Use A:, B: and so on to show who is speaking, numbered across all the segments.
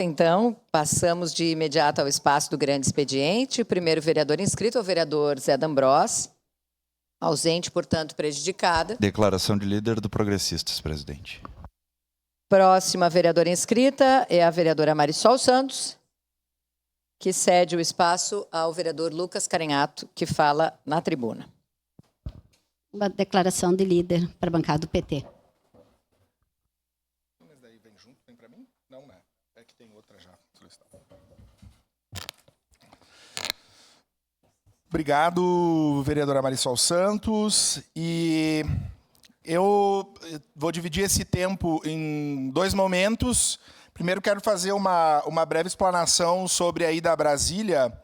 A: Então, passamos de imediato ao espaço do grande expediente. O primeiro vereador inscrito é o vereador Zé D'Ambrós. Ausente, portanto, prejudicada.
B: Declaração de líder do Progressistas, presidente.
A: Próxima vereadora inscrita é a vereadora Marisol Santos, que cede o espaço ao vereador Lucas Carenhato, que fala na tribuna.
C: Uma declaração de líder para a bancada do PT.
D: Mas daí vem junto, vem para mim? Não, né? É que tem outra já. Obrigado, vereadora Marisol Santos. E eu vou dividir esse tempo em dois momentos. Primeiro, quero fazer uma breve explanação sobre a ida a Brasília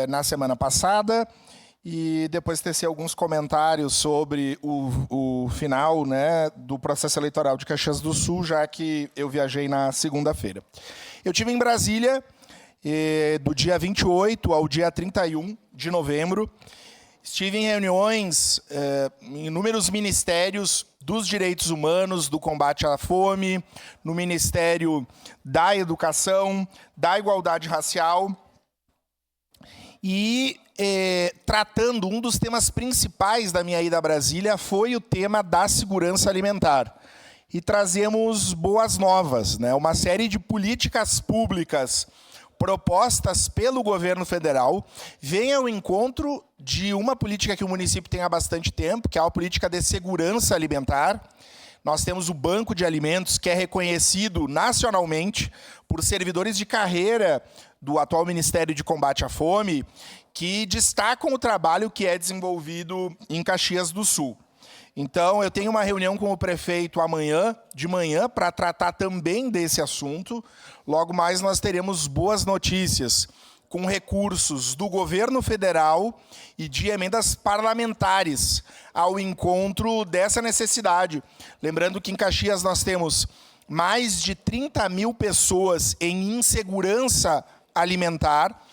D: na semana passada e depois tecer alguns comentários sobre o final, né, do processo eleitoral de Caxias do Sul, já que eu viajei na segunda-feira. Eu estive em Brasília do dia 28 ao dia 31 de novembro. Estive em reuniões em inúmeros ministérios dos direitos humanos, do combate à fome, no Ministério da Educação, da Igualdade Racial. E tratando, um dos temas principais da minha ida a Brasília foi o tema da segurança alimentar. E trazemos boas novas, né? Uma série de políticas públicas propostas pelo governo federal vem ao encontro de uma política que o município tem há bastante tempo, que é a política de segurança alimentar. Nós temos o Banco de Alimentos, que é reconhecido nacionalmente por servidores de carreira do atual Ministério de Combate à Fome, que destacam o trabalho que é desenvolvido em Caxias do Sul. Então, eu tenho uma reunião com o prefeito amanhã, de manhã, para tratar também desse assunto. Logo mais, nós teremos boas notícias com recursos do governo federal e de emendas parlamentares ao encontro dessa necessidade. Lembrando que em Caxias nós temos mais de 30 mil pessoas em insegurança alimentar.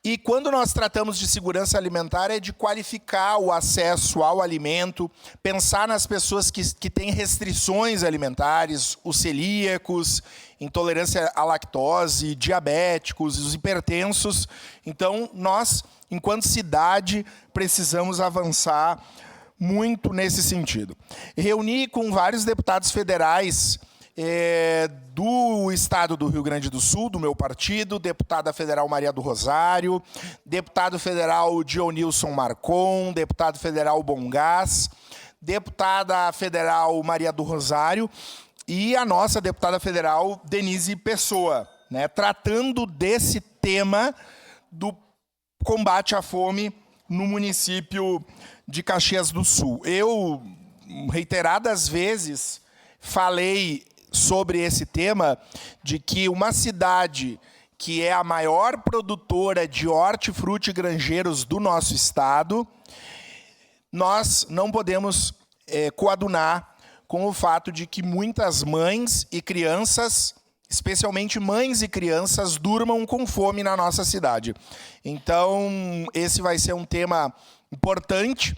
D: E quando nós tratamos de segurança alimentar, é de qualificar o acesso ao alimento, pensar nas pessoas que têm restrições alimentares, os celíacos, intolerância à lactose, diabéticos, os hipertensos. Então, nós, enquanto cidade, precisamos avançar muito nesse sentido. Reuni com vários deputados federais do estado do Rio Grande do Sul, do meu partido, deputada federal Maria do Rosário, deputado federal Dionilson Marcon, deputado federal Bongás, deputada federal Maria do Rosário e a nossa deputada federal Denise Pessoa, né, tratando desse tema do combate à fome no município de Caxias do Sul. Eu, reiteradas vezes, falei sobre esse tema, de que uma cidade que é a maior produtora de hortifruti granjeiros do nosso estado, nós não podemos coadunar com o fato de que muitas mães e crianças, especialmente mães e crianças, durmam com fome na nossa cidade. Então, esse vai ser um tema importante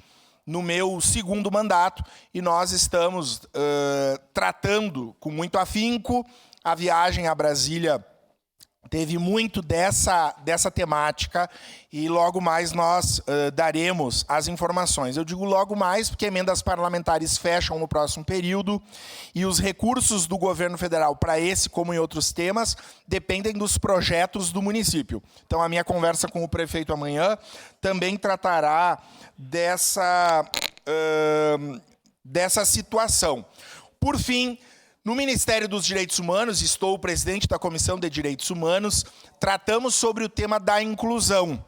D: no meu segundo mandato, e nós estamos tratando com muito afinco. A viagem a Brasília teve muito dessa temática, e logo mais nós daremos as informações. Eu digo logo mais porque emendas parlamentares fecham no próximo período, e os recursos do governo federal para esse, como em outros temas, dependem dos projetos do município. Então, a minha conversa com o prefeito amanhã também tratará dessa situação. Por fim, no Ministério dos Direitos Humanos, estou o presidente da Comissão de Direitos Humanos, tratamos sobre o tema da inclusão.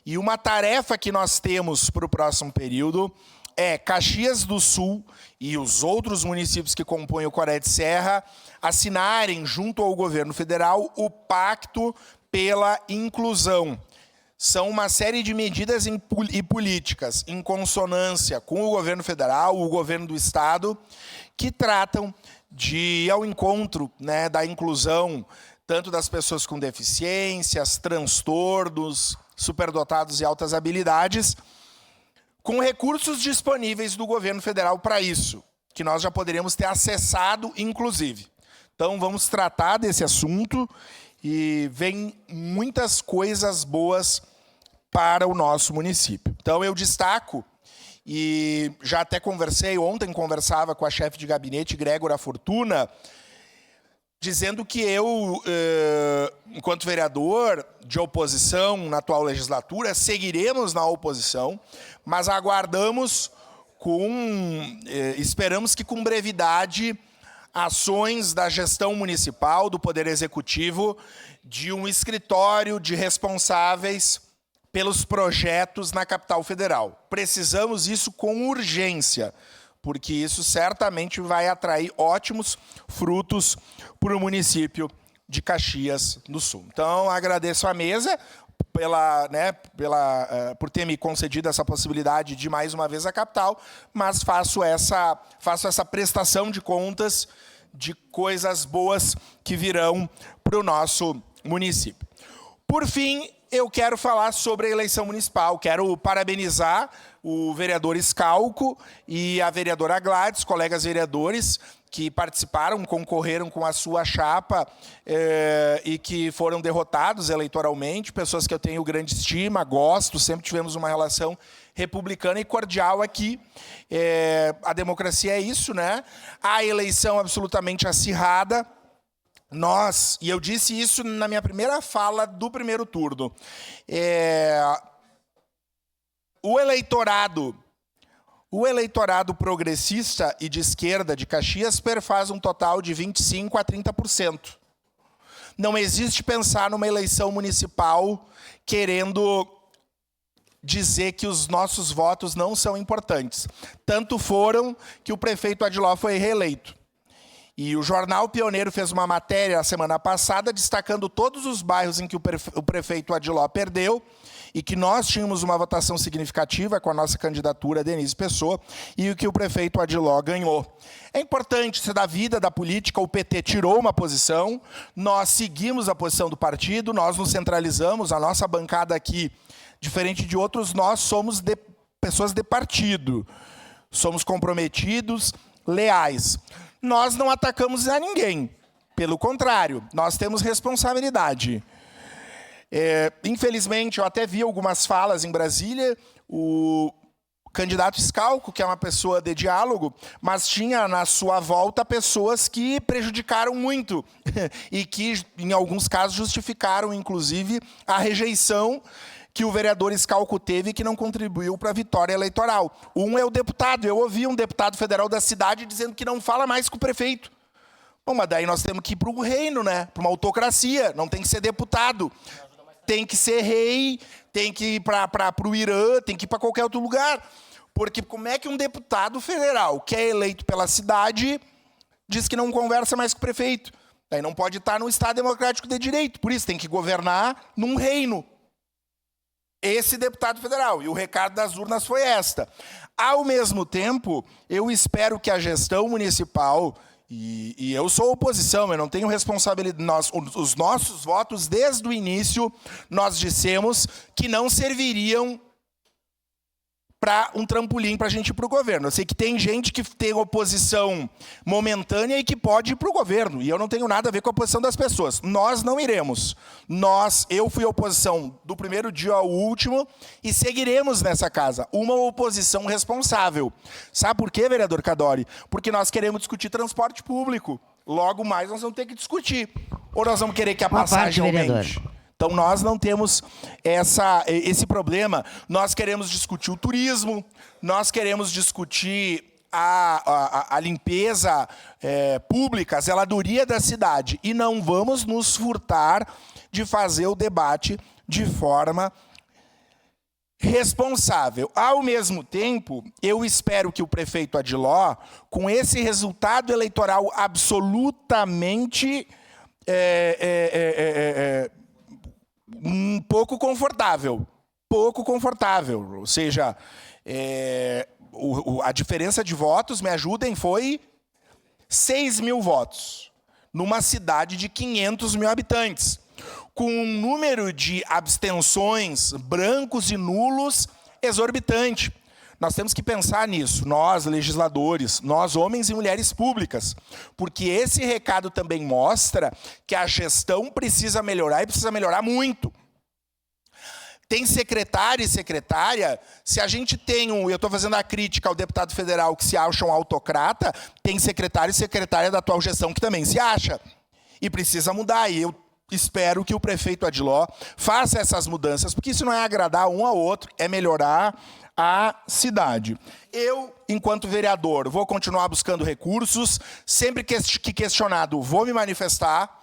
D: E uma tarefa que nós temos para o próximo período é Caxias do Sul e os outros municípios que compõem o Coré de Serra assinarem, junto ao governo federal, o Pacto pela Inclusão. São uma série de medidas e políticas em consonância com o governo federal, o governo do estado, que tratam de ir ao encontro, né, da inclusão tanto das pessoas com deficiências, transtornos, superdotados e altas habilidades, com recursos disponíveis do governo federal para isso, que nós já poderíamos ter acessado, inclusive. Então, vamos tratar desse assunto e vem muitas coisas boas para o nosso município. Então, eu destaco, e já até conversei, ontem conversava com a chefe de gabinete, Grégora Fortuna, dizendo que eu, enquanto vereador de oposição na atual legislatura, seguiremos na oposição, mas aguardamos esperamos que com brevidade ações da gestão municipal, do Poder Executivo, de um escritório de responsáveis pelos projetos na capital federal. Precisamos isso com urgência, porque isso certamente vai atrair ótimos frutos para o município de Caxias do Sul. Então, agradeço à mesa por ter me concedido essa possibilidade de mais uma vez a capital, mas faço essa prestação de contas de coisas boas que virão para o nosso município. Por fim, eu quero falar sobre a eleição municipal. Quero parabenizar o vereador Scalco e a vereadora Gladys, colegas vereadores, que participaram, concorreram com a sua chapa e que foram derrotados eleitoralmente, pessoas que eu tenho grande estima, gosto, sempre tivemos uma relação republicana e cordial aqui. A democracia é isso, né? A eleição absolutamente acirrada. E eu disse isso na minha primeira fala do primeiro turno, o eleitorado progressista e de esquerda de Caxias perfaz um total de 25% a 30%. Não existe pensar numa eleição municipal querendo dizer que os nossos votos não são importantes. Tanto foram que o prefeito Adiló foi reeleito. E o Jornal Pioneiro fez uma matéria a semana passada destacando todos os bairros em que o prefeito Adiló perdeu e que nós tínhamos uma votação significativa com a nossa candidatura Denise Pessoa e o que o prefeito Adiló ganhou. É importante, isso é da vida, da política, o PT tirou uma posição, nós seguimos a posição do partido, nós nos centralizamos, a nossa bancada aqui, diferente de outros, nós somos pessoas de partido, somos comprometidos, leais. Nós não atacamos a ninguém. Pelo contrário, nós temos responsabilidade. Infelizmente, eu até vi algumas falas em Brasília, o candidato Scalco, que é uma pessoa de diálogo, mas tinha na sua volta pessoas que prejudicaram muito e que, em alguns casos, justificaram, inclusive, a rejeição que o vereador Scalco teve que não contribuiu para a vitória eleitoral. Um é o deputado. Eu ouvi um deputado federal da cidade dizendo que não fala mais com o prefeito. Bom, mas daí nós temos que ir para o reino, né? Para uma autocracia. Não tem que ser deputado. Tem que ser rei, tem que ir para o Irã, tem que ir para qualquer outro lugar. Porque como é que um deputado federal, que é eleito pela cidade, diz que não conversa mais com o prefeito? Daí não pode estar no Estado Democrático de Direito. Por isso, tem que governar num reino. Esse deputado federal. E o recado das urnas foi esta. Ao mesmo tempo, eu espero que a gestão municipal, e eu sou oposição, eu não tenho responsabilidade, os nossos votos, desde o início, nós dissemos que não serviriam para um trampolim para a gente ir para o governo. Eu sei que tem gente que tem oposição momentânea e que pode ir para o governo. E eu não tenho nada a ver com a oposição das pessoas. Nós não iremos. Eu fui oposição do primeiro dia ao último e seguiremos nessa casa. Uma oposição responsável. Sabe por quê, vereador Cadori? Porque nós queremos discutir transporte público. Logo mais nós vamos ter que discutir. Ou nós vamos querer que a passagem aumente. Então, nós não temos esse problema. Nós queremos discutir o turismo, nós queremos discutir a limpeza pública, a zeladoria da cidade. E não vamos nos furtar de fazer o debate de forma responsável. Ao mesmo tempo, eu espero que o prefeito Adiló, com esse resultado eleitoral absolutamente um pouco confortável, ou seja, a diferença de votos, me ajudem, foi 6 mil votos, numa cidade de 500 mil habitantes, com um número de abstenções, brancos e nulos, exorbitante. Nós temos que pensar nisso, nós, legisladores, nós, homens e mulheres públicas, porque esse recado também mostra que a gestão precisa melhorar e precisa melhorar muito. Tem secretário e secretária, se a gente tem eu estou fazendo a crítica ao deputado federal que se acha um autocrata, tem secretário e secretária da atual gestão que também se acha. E precisa mudar. E eu espero que o prefeito Adiló faça essas mudanças, porque isso não é agradar um ao outro, é melhorar a cidade. Eu, enquanto vereador, vou continuar buscando recursos, sempre que questionado, vou me manifestar.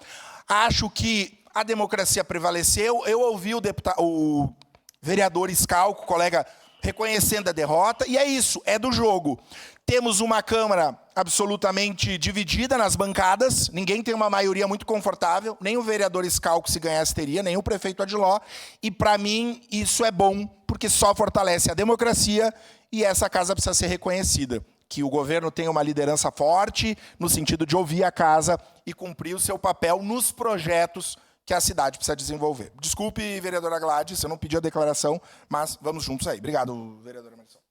D: Acho que a democracia prevaleceu. Eu ouvi o vereador Schalco, colega, reconhecendo a derrota, e é isso, é do jogo. Temos uma Câmara absolutamente dividida nas bancadas, ninguém tem uma maioria muito confortável, nem o vereador Schalco, se ganhasse, teria, nem o prefeito Adiló, e para mim isso é bom, porque só fortalece a democracia e essa casa precisa ser reconhecida. Que o governo tenha uma liderança forte, no sentido de ouvir a casa e cumprir o seu papel nos projetos que a cidade precisa desenvolver. Desculpe, vereadora Gladys, eu não pedi a declaração, mas vamos juntos aí. Obrigado, vereadora Marisol.